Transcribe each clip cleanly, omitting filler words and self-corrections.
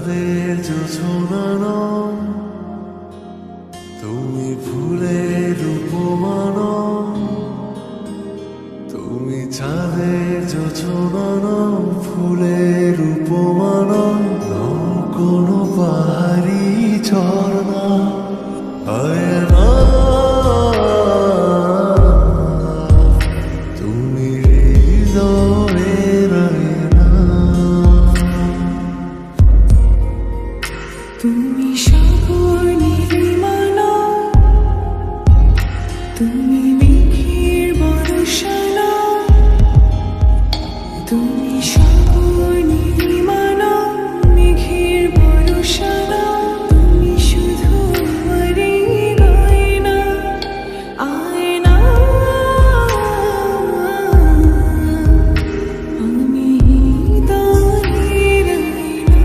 চাঁদের জোছনা, তুমি ফুলের উপমান, তুমি চাঁদের জোছনা, ফুলের উপমান, কোনো পাহাড়ি ঝর্ণা হয় না। তুমি হৃদয়ের আয়না, তুমি সাগর নীলিমালা, তুমি মেঘের বর্ষানা, তুমি সাগর নীলিমালা, মেঘের বর্ষানা, তুমি শুধু আমারই গয়না, আয়না। আমি হৃদয়ের আয়না।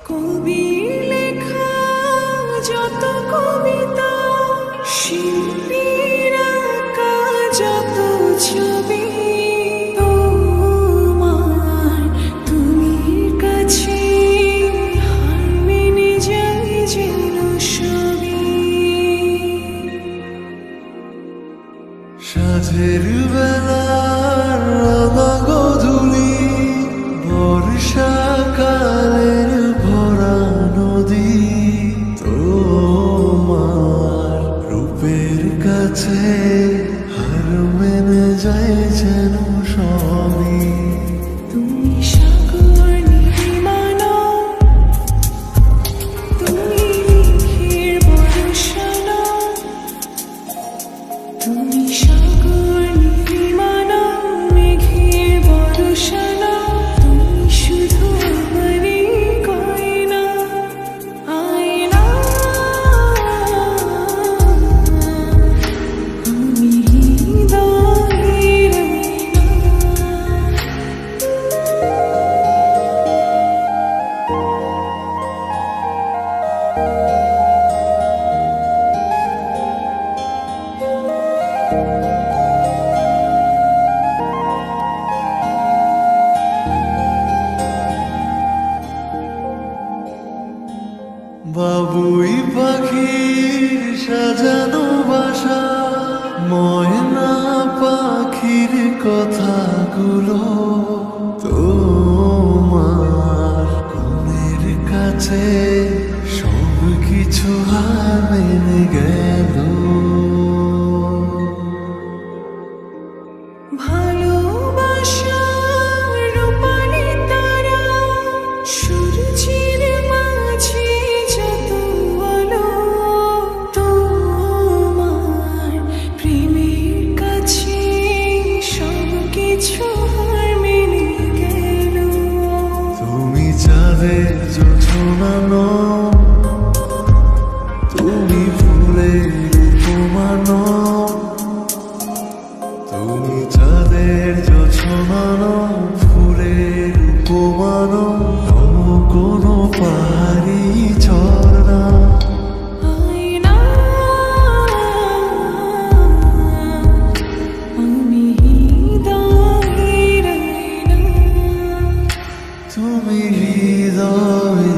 কবির লেখা যত কবিতা, শিল্পীর আঁকা যত ছবি, তোমার তুমির কাছে হার মেনে যায় যেন সবই। সাঁঝের বেলার রাঙা গোধূলি, বর্ষাকালের ভরা নদী, তোমার রূপের কাছে হার মেনে যায় যেন সবই। তুমি সাগর নীলিমালা, তুমি মেঘের বর্ষানা, তুমি সাগর নীলিমালা, মেঘের বর্ষানা, তুমি শুধু আমারই গয়না, আয়না। আমি হৃদয়ের আয়না। বাবুই পাখির সাজানো বাসা, ময়না পাখির কথাগুলো, তোমার গুণের কাছে সব কিছু হার মেনে গেল। ভালোবাসার রূপালি তারা, সূর্যের মাঝে যত আলো, তোমার প্রেমের কাছে সব কিছু হার মেনে গেল। তুমি চাঁদের জোছনা, তুমি ফুলের উপমান, তুমি চাঁদের জোছনা, ফুলের উপমান, কোনো পাহাড়ি ঝর্ণা। আয়না। আমি হৃদয়ের আয়না। তুমি হৃদয়